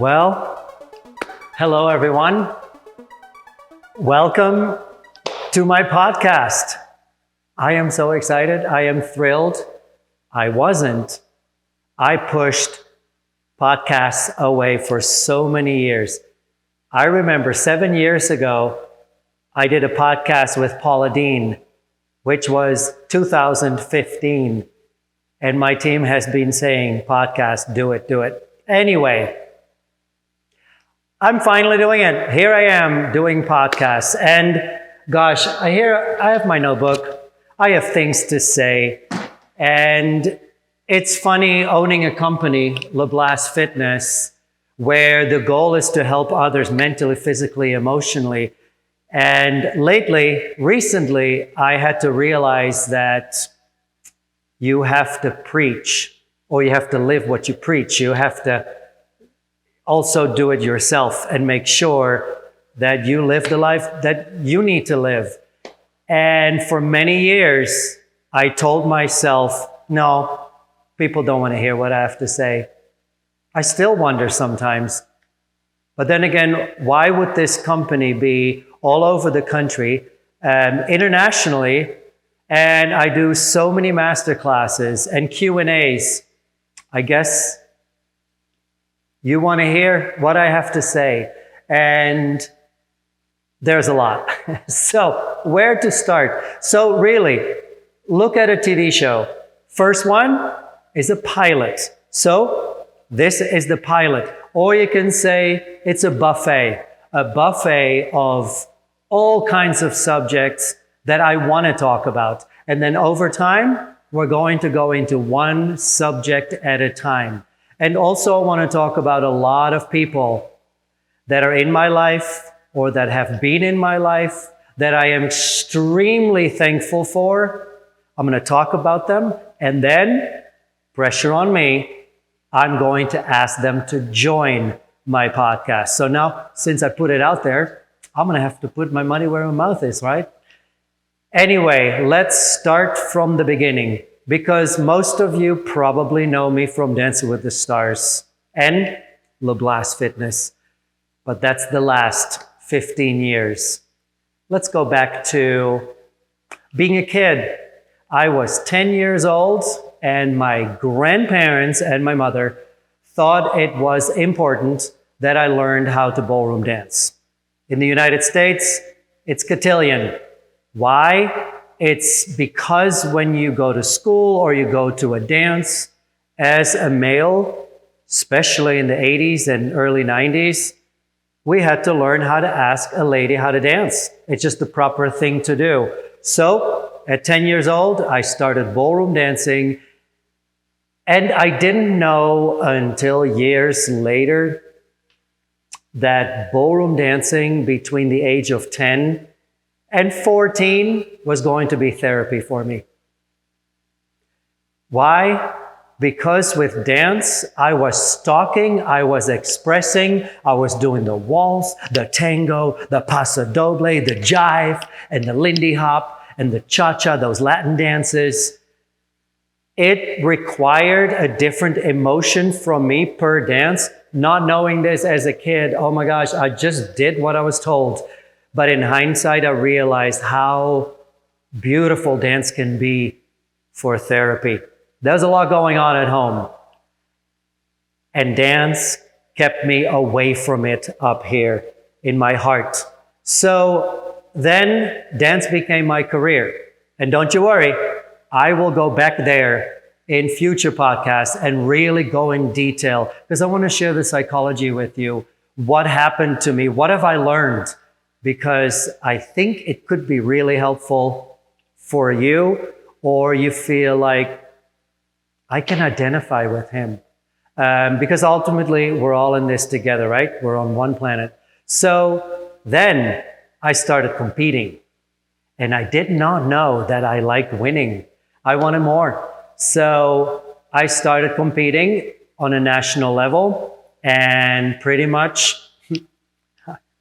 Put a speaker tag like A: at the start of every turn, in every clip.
A: Well, hello everyone. Welcome to my podcast. I am so excited. I am thrilled. I pushed podcasts away for so many years. I remember 7 years ago, I did a podcast with Paula Dean, which was 2015. And my team has been saying, podcast, do it. Anyway, I'm finally doing it. Here I am doing podcasts. And gosh, I have my notebook. I have things to say. And it's funny owning a company, LaBlast Fitness, where the goal is to help others mentally, physically, emotionally. And recently, I had to realize that you have to preach, or you have to live what you preach. You have to also do it yourself and make sure that you live the life that you need to live. And for many years, I told myself, no, people don't want to hear what I have to say. I still wonder sometimes. But then again, why would this company be all over the country, internationally, and I do so many master classes and Q&As. I guess you want to hear what I have to say. And there's a lot. So where to start? So really, look at a TV show. First one is a pilot. So this is the pilot. Or you can say it's a buffet of all kinds of subjects that I want to talk about. And then over time, we're going to go into one subject at a time. And also I want to talk about a lot of people that are in my life or that have been in my life that I am extremely thankful for. I'm going to talk about them, and then, pressure on me, I'm going to ask them to join my podcast. So now, since I put it out there, I'm going to have to put my money where my mouth is, right? Anyway, let's start from the beginning, because most of you probably know me from Dancing with the Stars and LaBlast Fitness, but that's the last 15 years. Let's go back to being a kid. I was 10 years old, and my grandparents and my mother thought it was important that I learned how to ballroom dance. In the United States, it's cotillion. Why? It's because when you go to school or you go to a dance as a male, especially in the 80s and early 90s, we had to learn how to ask a lady how to dance. It's just the proper thing to do. So at 10 years old, I started ballroom dancing, and I didn't know until years later that ballroom dancing between the age of 10 and 14 was going to be therapy for me. Why? Because with dance, I was talking, I was expressing, I was doing the waltz, the tango, the paso doble, the jive, and the Lindy hop, and the cha-cha, those Latin dances. It required a different emotion from me per dance. Not knowing this as a kid, oh my gosh, I just did what I was told. But in hindsight, I realized how beautiful dance can be for therapy. There's a lot going on at home. And dance kept me away from it up here in my heart. So then dance became my career. And don't you worry, I will go back there in future podcasts and really go in detail, because I want to share the psychology with you. What happened to me? What have I learned? Because I think it could be really helpful for you, or you feel like, I can identify with him. Because ultimately, we're all in this together, right? We're on one planet. So then I started competing. And I did not know that I liked winning. I wanted more. So I started competing on a national level, and pretty much,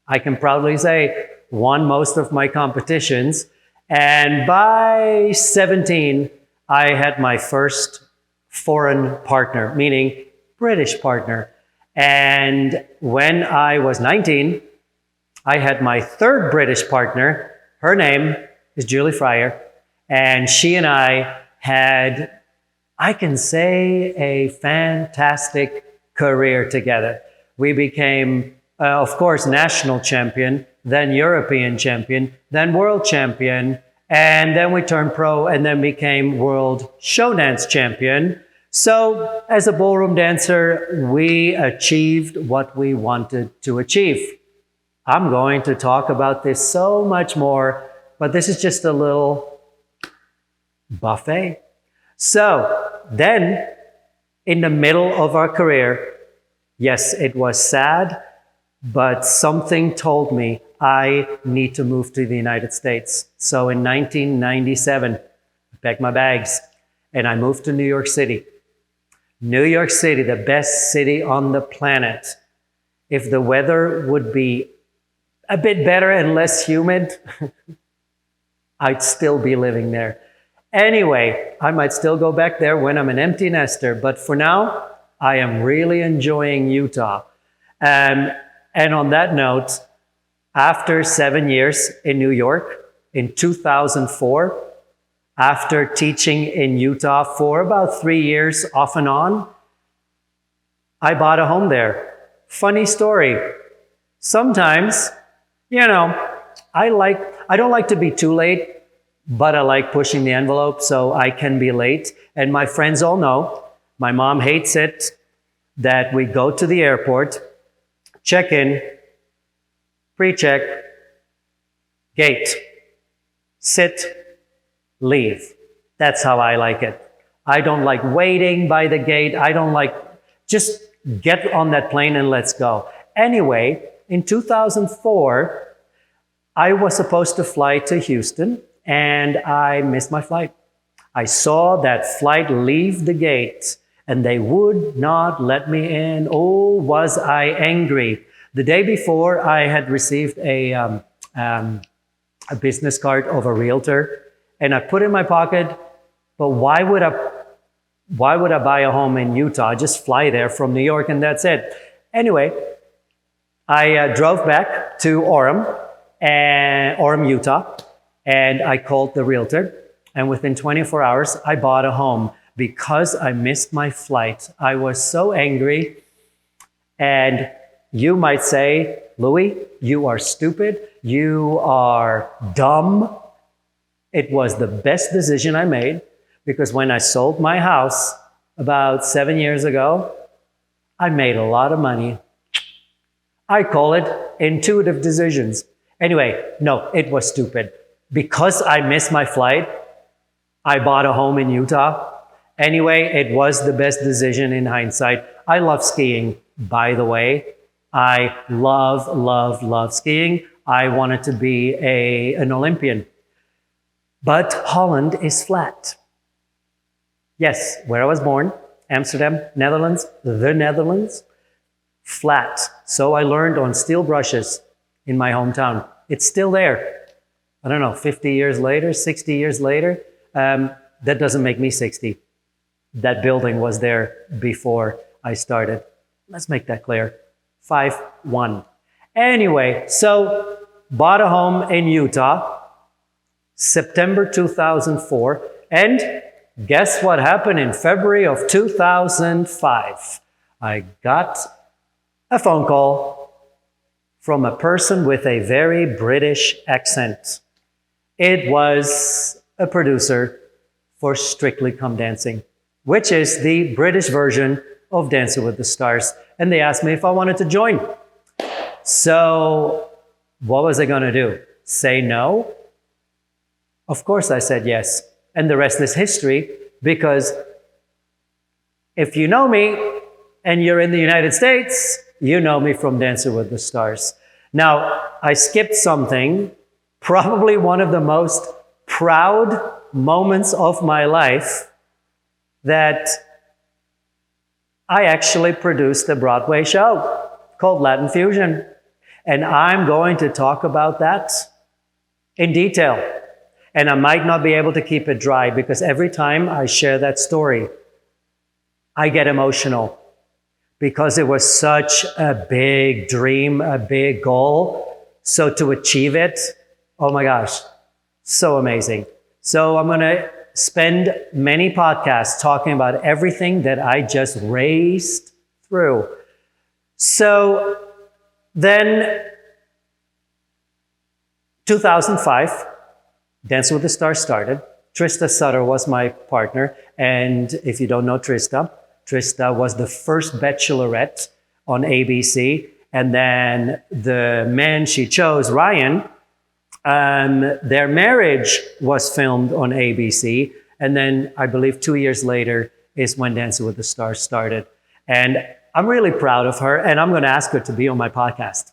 A: I can proudly say, won most of my competitions. And by 17, I had my first foreign partner, meaning British partner. And when I was 19, I had my third British partner. Her name is Julie Fryer. And she and I had, I can say, a fantastic career together. We became, of course, national champion, then European champion, then world champion, and then we turned pro and then became world show dance champion. So as a ballroom dancer, we achieved what we wanted to achieve. I'm going to talk about this so much more, but this is just a little buffet. So then, in the middle of our career, yes, it was sad, but something told me I need to move to the United States. So in 1997, I packed my bags and I moved to New York City. New York City, the best city on the planet. If the weather would be a bit better and less humid, I'd still be living there. Anyway, I might still go back there when I'm an empty nester, but for now, I am really enjoying Utah. And on that note, after 7 years in New York, in 2004, after teaching in Utah for about 3 years off and on, I bought a home there. Funny story. Sometimes, I don't like to be too late, but I like pushing the envelope so I can be late. And my friends all know, my mom hates it, that we go to the airport, check in, pre-check, gate, sit, leave. That's how I like it. I don't like waiting by the gate. I don't like, just get on that plane and let's go. Anyway, in 2004, I was supposed to fly to Houston and I missed my flight. I saw that flight leave the gate and they would not let me in. Oh, was I angry. The day before, I had received a business card of a realtor and I put it in my pocket, but why would I buy a home in Utah? Just fly there from New York and that's it. Anyway, I drove back to Orem, Utah, and I called the realtor. And within 24 hours, I bought a home because I missed my flight. I was so angry. And you might say, Louis, you are stupid. You are dumb. It was the best decision I made because when I sold my house about 7 years ago, I made a lot of money. I call it intuitive decisions. Anyway, no, it was stupid. Because I missed my flight, I bought a home in Utah. Anyway, it was the best decision in hindsight. I love skiing, by the way. I love skiing. I wanted to be an Olympian. But Holland is flat. Yes, where I was born, Amsterdam, Netherlands, the Netherlands, flat. So I learned on steel brushes in my hometown. It's still there. I don't know, 50 years later, 60 years later. That doesn't make me 60. That building was there before I started. Let's make that clear. 5-1. Anyway, so bought a home in Utah, September 2004. And guess what happened in February of 2005? I got a phone call from a person with a very British accent. It was a producer for Strictly Come Dancing, which is the British version of Dancing with the Stars. And they asked me if I wanted to join. So what was I going to do? Say no? Of course I said yes. And the rest is history, because if you know me and you're in the United States, you know me from Dancing with the Stars. Now, I skipped something, probably one of the most proud moments of my life, that I actually produced a Broadway show called Latin Fusion. And I'm going to talk about that in detail. And I might not be able to keep it dry because every time I share that story, I get emotional. because it was such a big dream, a big goal. So to achieve it, oh my gosh, so amazing. So I'm going to spend many podcasts talking about everything that I just raced through. So then 2005, Dancing with the Stars started. Trista Sutter was my partner. And if you don't know Trista was the first bachelorette on ABC. And then the man she chose, Ryan, their marriage was filmed on ABC. And then I believe 2 years later is when Dancing with the Stars started. And I'm really proud of her. And I'm going to ask her to be on my podcast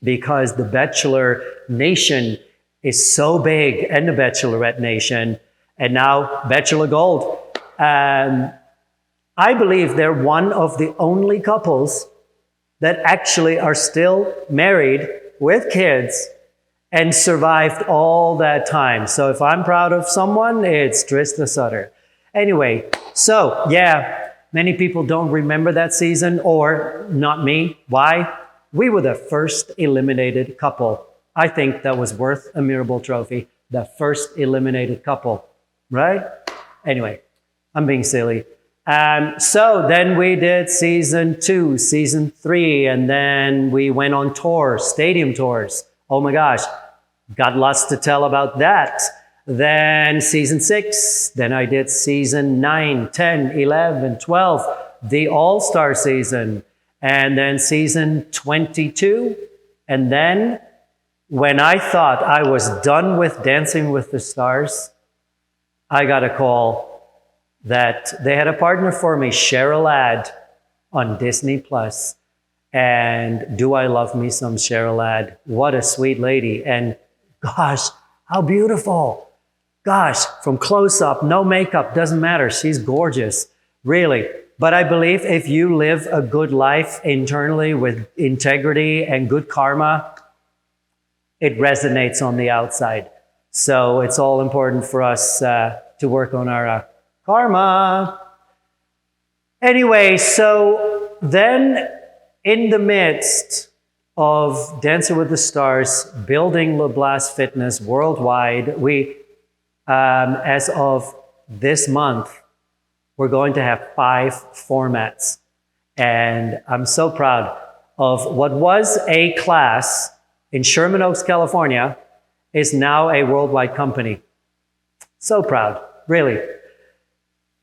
A: because the Bachelor Nation is so big, and the Bachelorette Nation, and now Bachelor Gold. I believe they're one of the only couples that actually are still married with kids and survived all that time. So if I'm proud of someone, it's Trista Sutter. Anyway, so yeah, many people don't remember that season, or not me. Why? We were the first eliminated couple. I think that was worth a Mirabel trophy. The first eliminated couple, right? Anyway, I'm being silly. So then we did season 2, season 3, and then we went on tour, stadium tours. Oh my gosh, got lots to tell about that. Then season 6, then I did season 9, 10, 11, 12, the All-Star season, and then season 22. And then when I thought I was done with Dancing with the Stars, I got a call that they had a partner for me, Cheryl Ladd, on Disney Plus. And do I love me some Cheryl Ladd? What a sweet lady. And gosh, how beautiful. Gosh, from close up, no makeup, doesn't matter. She's gorgeous, really. But I believe if you live a good life internally with integrity and good karma, it resonates on the outside. So it's all important for us to work on our karma. Anyway, so then in the midst of Dancing with the Stars, building LaBlast Fitness worldwide, we, as of this month, we're going to have 5 formats. And I'm so proud of what was a class in Sherman Oaks, California, is now a worldwide company. So proud, really.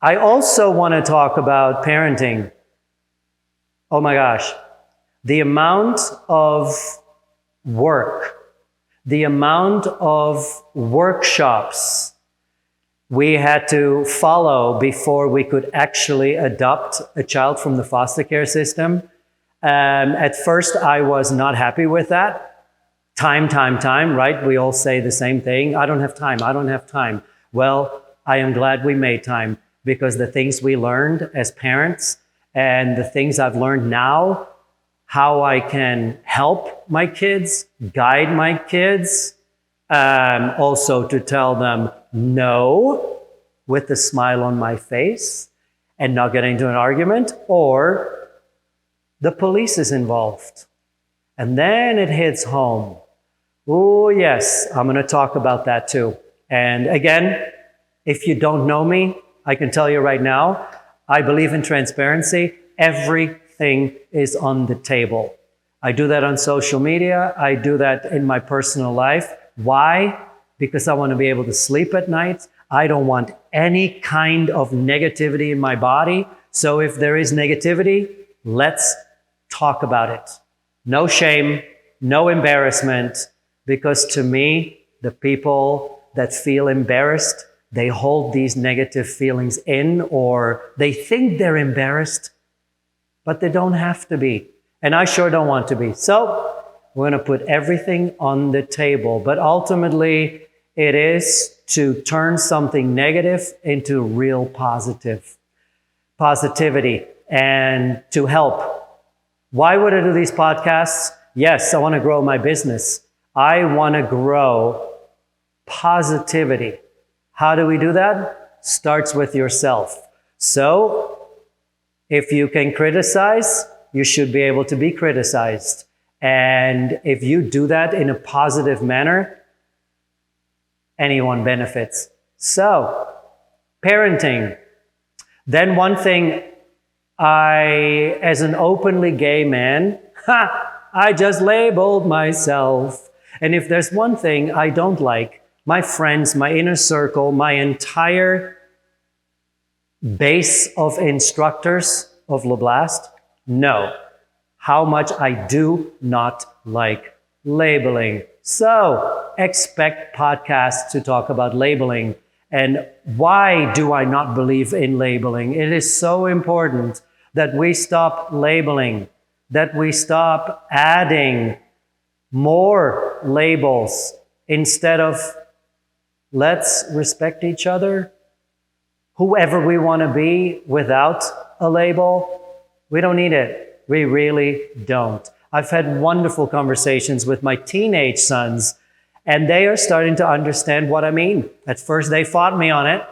A: I also want to talk about parenting. Oh my gosh. The amount of work, the amount of workshops we had to follow before we could actually adopt a child from the foster care system. At first, I was not happy with that. Time, right? We all say the same thing. I don't have time. Well, I am glad we made time, because the things we learned as parents and the things I've learned now, how I can help my kids, guide my kids, also to tell them no with a smile on my face and not getting into an argument, or the police is involved. And then it hits home. Oh, yes, I'm going to talk about that too. And again, if you don't know me, I can tell you right now, I believe in transparency. Everything is on the table. I do that on social media. I do that in my personal life. Why? Because I want to be able to sleep at night. I don't want any kind of negativity in my body. So if there is negativity, let's talk about it. No shame, no embarrassment, because to me, the people that feel embarrassed, they hold these negative feelings in, or they think they're embarrassed, but they don't have to be. And I sure don't want to be. So we're going to put everything on the table. But ultimately, it is to turn something negative into real positivity, and to help. Why would I do these podcasts? Yes, I want to grow my business. I want to grow positivity. How do we do that? Starts with yourself. So If you can criticize, you should be able to be criticized. And if you do that in a positive manner, anyone benefits. So, parenting. Then one thing, as an openly gay man, I just labeled myself. And if there's one thing I don't like, my friends, my inner circle, my entire base of instructors of LaBlast know how much I do not like labeling. So expect podcasts to talk about labeling. And why do I not believe in labeling? It is so important that we stop labeling, that we stop adding more labels instead of let's respect each other, whoever we want to be without a label. We don't need it. We really don't. I've had wonderful conversations with my teenage sons, and they are starting to understand what I mean. At first, they fought me on it,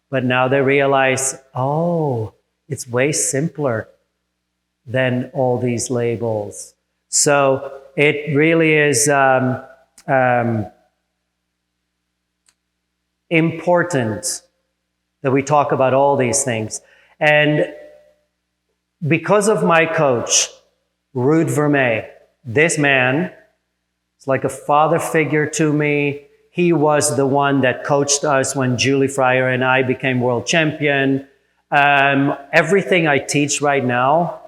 A: but now they realize, oh, it's way simpler than all these labels. So it really is important that we talk about all these things. And because of my coach, Ruud Vermeij, this man is like a father figure to me. He was the one that coached us when Julie Fryer and I became world champion. Everything I teach right now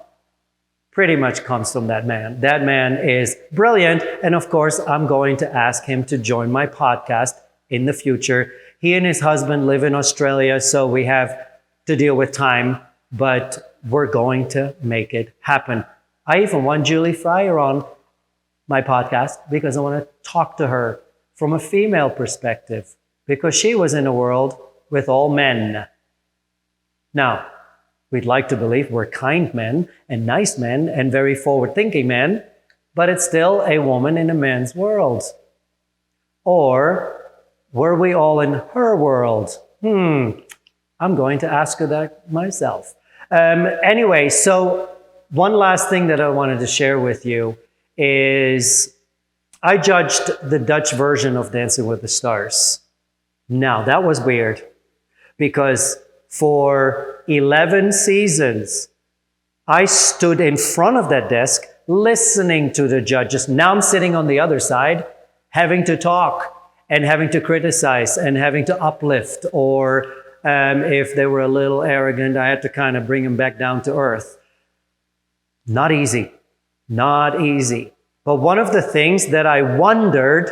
A: pretty much comes from that man. That man is brilliant. And of course, I'm going to ask him to join my podcast in the future. He and his husband live in Australia, so we have to deal with time, but we're going to make it happen. I even want Julie Fryer on my podcast because I want to talk to her from a female perspective, because she was in a world with all men. Now, we'd like to believe we're kind men and nice men and very forward-thinking men, but it's still a woman in a man's world. Or were we all in her world? I'm going to ask her that myself. Anyway, so one last thing that I wanted to share with you is I judged the Dutch version of Dancing with the Stars. Now, that was weird because for 11 seasons, I stood in front of that desk listening to the judges. Now I'm sitting on the other side, having to talk and having to criticize and having to uplift, or if they were a little arrogant, I had to kind of bring them back down to earth. Not easy. Not easy. But one of the things that I wondered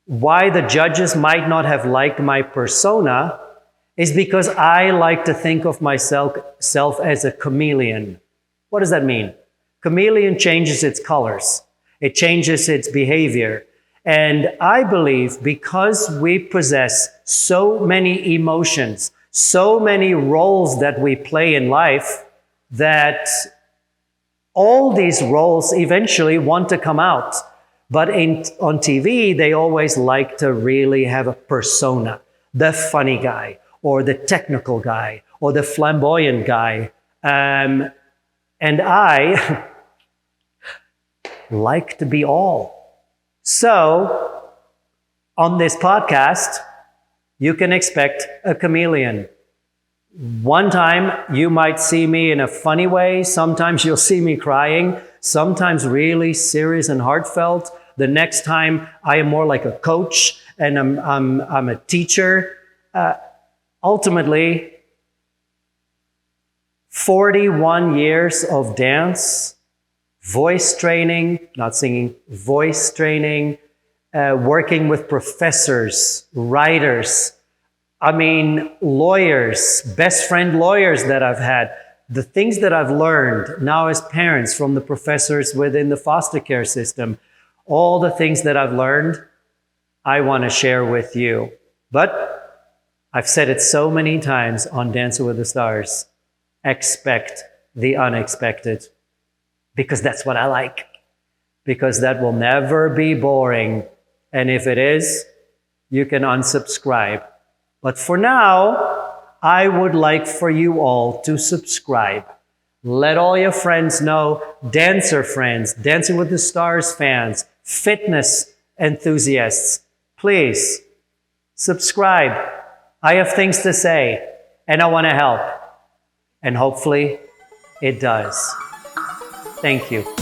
A: why the judges might not have liked my persona is because I like to think of myself as a chameleon. What does that mean? Chameleon changes its colors. It changes its behavior. And I believe because we possess so many emotions, so many roles that we play in life, that all these roles eventually want to come out. But on TV, they always like to really have a persona. The funny guy, or the technical guy, or the flamboyant guy. And I like to be all. So, on this podcast, you can expect a chameleon. One time, you might see me in a funny way. Sometimes you'll see me crying. Sometimes really serious and heartfelt. The next time, I am more like a coach and I'm a teacher. Ultimately, 41 years of dance, voice training, not singing, voice training, working with professors, writers, lawyers, best friend lawyers that I've had, the things that I've learned now as parents from the professors within the foster care system, all the things that I've learned, I want to share with you. But I've said it so many times on Dancing with the Stars, expect the unexpected. Because that's what I like. Because that will never be boring. And if it is, you can unsubscribe. But for now, I would like for you all to subscribe. Let all your friends know, dancer friends, Dancing with the Stars fans, fitness enthusiasts. Please subscribe. I have things to say and I want to help. And hopefully it does. Thank you.